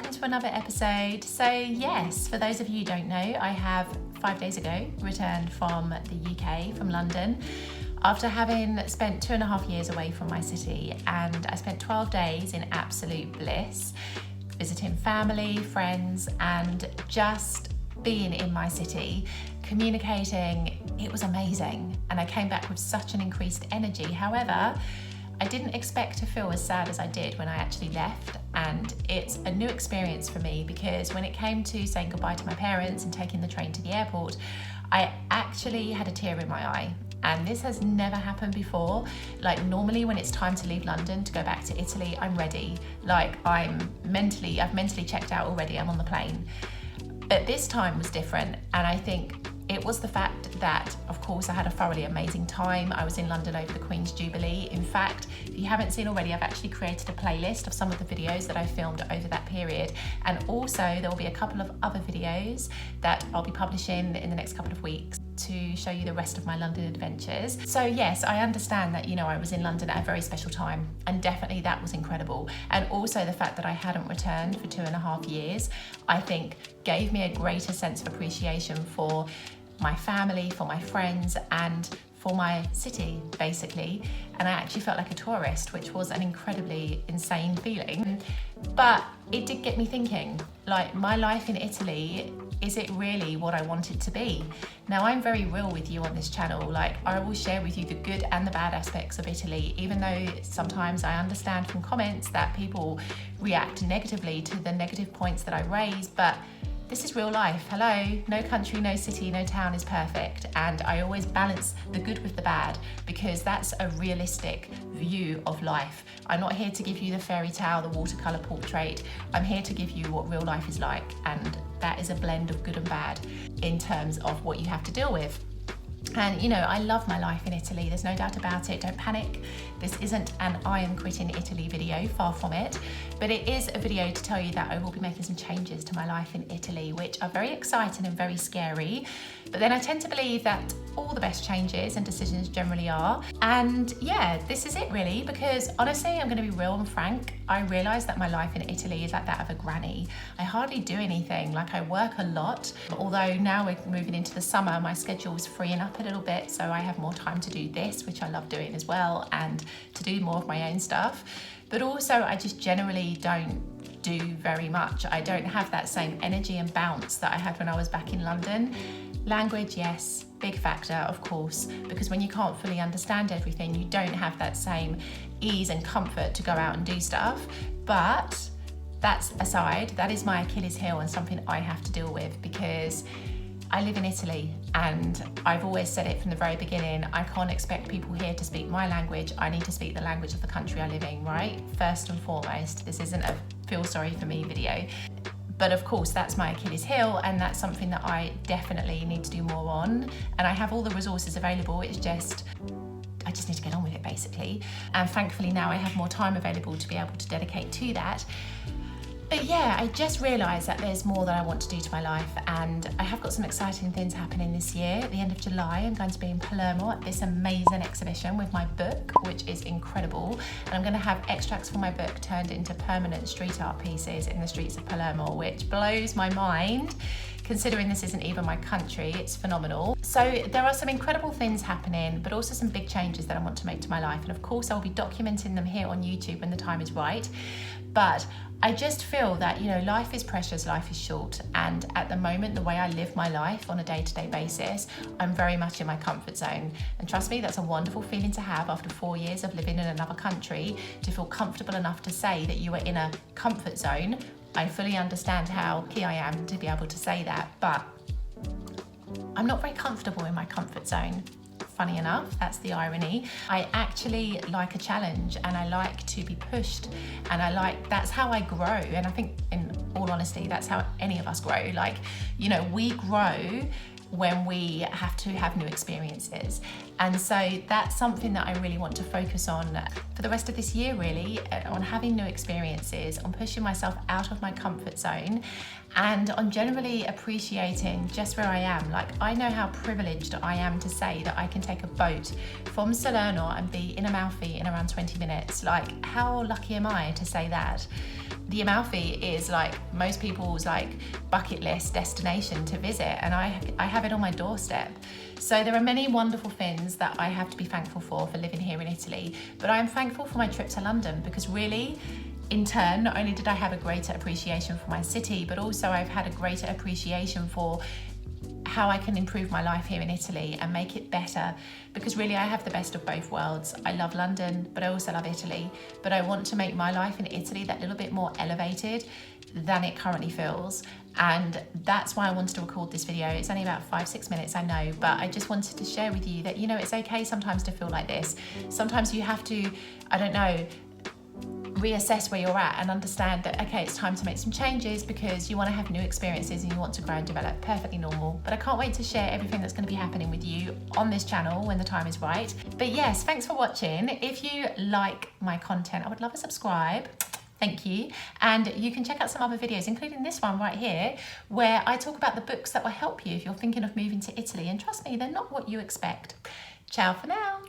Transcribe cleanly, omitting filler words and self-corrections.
welcome to another episode. So yes, for those of you who don't know, I have 5 days ago returned from the UK, from London, after having spent 2.5 years away from my city, and I spent 12 days in absolute bliss, visiting family, friends, and just being in my city, communicating. It was amazing, and I came back with such an increased energy. However, I didn't expect to feel as sad as I did when I actually left, and it's a new experience for me because when it came to saying goodbye to my parents and taking the train to the airport, I actually had a tear in my eye. And this has never happened before. Like, normally when it's time to leave London to go back to Italy, I'm ready. Like, I've mentally checked out already, I'm on the plane. But this time was different, and I think it was the fact that, of course, I had a thoroughly amazing time. I was in London over the Queen's Jubilee. In fact, if you haven't seen already, I've actually created a playlist of some of the videos that I filmed over that period. And also there will be a couple of other videos that I'll be publishing in the next couple of weeks to show you the rest of my London adventures. So yes, I understand that, I was in London at a very special time, and definitely that was incredible. And also the fact that I hadn't returned for 2.5 years, I think gave me a greater sense of appreciation for my family, for my friends, and for my city, basically. And I actually felt like a tourist, which was an incredibly insane feeling. But it did get me thinking, like, my life in Italy, is it really what I want it to be? Now, I'm very real with you on this channel. Like, I will share with you the good and the bad aspects of Italy, even though sometimes I understand from comments that people react negatively to the negative points that I raise, but this is real life. Hello, no country, no city, no town is perfect. And I always balance the good with the bad because that's a realistic view of life. I'm not here to give you the fairy tale, the watercolor portrait. I'm here to give you what real life is like. And that is a blend of good and bad in terms of what you have to deal with. And I love my life in Italy, there's no doubt about it. Don't panic, this isn't an I am quitting Italy video, far from it, but it is a video to tell you that I will be making some changes to my life in Italy, which are very exciting and very scary. But then I tend to believe that all the best changes and decisions generally are. And yeah, this is it really, because honestly, I'm going to be real and frank. I realise that my life in Italy is like that of a granny. I hardly do anything. Like, I work a lot, although now we're moving into the summer, my schedule is freeing up a little bit, so I have more time to do this, which I love doing as well, and to do more of my own stuff. But also, I just generally don't do very much. I don't have that same energy and bounce that I had when I was back in London. Language, yes, big factor, of course, because when you can't fully understand everything, you don't have that same ease and comfort to go out and do stuff. But that's aside, that is my Achilles heel and something I have to deal with because I live in Italy, and I've always said it from the very beginning, I can't expect people here to speak my language. I need to speak the language of the country I live in, right? First and foremost, this isn't a feel sorry for me video. But of course, that's my Achilles heel, and that's something that I definitely need to do more on. And I have all the resources available, I just need to get on with it, basically. And thankfully now I have more time available to be able to dedicate to that. But yeah, I just realised that there's more that I want to do to my life, and I have got some exciting things happening this year. At the end of July, I'm going to be in Palermo at this amazing exhibition with my book, which is incredible. And I'm going to have extracts from my book turned into permanent street art pieces in the streets of Palermo, which blows my mind. Considering this isn't even my country, it's phenomenal. So there are some incredible things happening, but also some big changes that I want to make to my life. And of course, I'll be documenting them here on YouTube when the time is right. But I just feel that, life is precious, life is short. And at the moment, the way I live my life on a day-to-day basis, I'm very much in my comfort zone. And trust me, that's a wonderful feeling to have after 4 years of living in another country, to feel comfortable enough to say that you are in a comfort zone. I fully understand how key I am to be able to say that, but I'm not very comfortable in my comfort zone. Funny enough, that's the irony. I actually like a challenge, and I like to be pushed, and that's how I grow. And I think, in all honesty, that's how any of us grow. Like, we grow when we have to have new experiences. And so that's something that I really want to focus on for the rest of this year, really, on having new experiences, on pushing myself out of my comfort zone, and on generally appreciating just where I am. Like, I know how privileged I am to say that I can take a boat from Salerno and be in Amalfi in around 20 minutes. Like, how lucky am I to say that? the Amalfi is like most people's like bucket list destination to visit, and I have it on my doorstep. So there are many wonderful things that I have to be thankful for living here in Italy, but I'm thankful for my trip to London, because really, in turn, not only did I have a greater appreciation for my city, but also I've had a greater appreciation for how I can improve my life here in Italy and make it better, because really I have the best of both worlds. I love London, but I also love Italy, but I want to make my life in Italy that little bit more elevated than it currently feels, and that's why I wanted to record this video. It's only about 5-6 minutes, I know, but I just wanted to share with you that, you know, it's okay sometimes to feel like this. Sometimes you have to, I don't know, reassess where you're at and understand that, okay, it's time to make some changes because you want to have new experiences and you want to grow and develop. Perfectly normal. But I can't wait to share everything that's going to be happening with you on this channel when the time is right. But yes, thanks for watching. If you like my content, I would love a subscribe. Thank you. And you can check out some other videos, including this one right here, where I talk about the books that will help you if you're thinking of moving to Italy. And trust me, they're not what you expect. Ciao for now.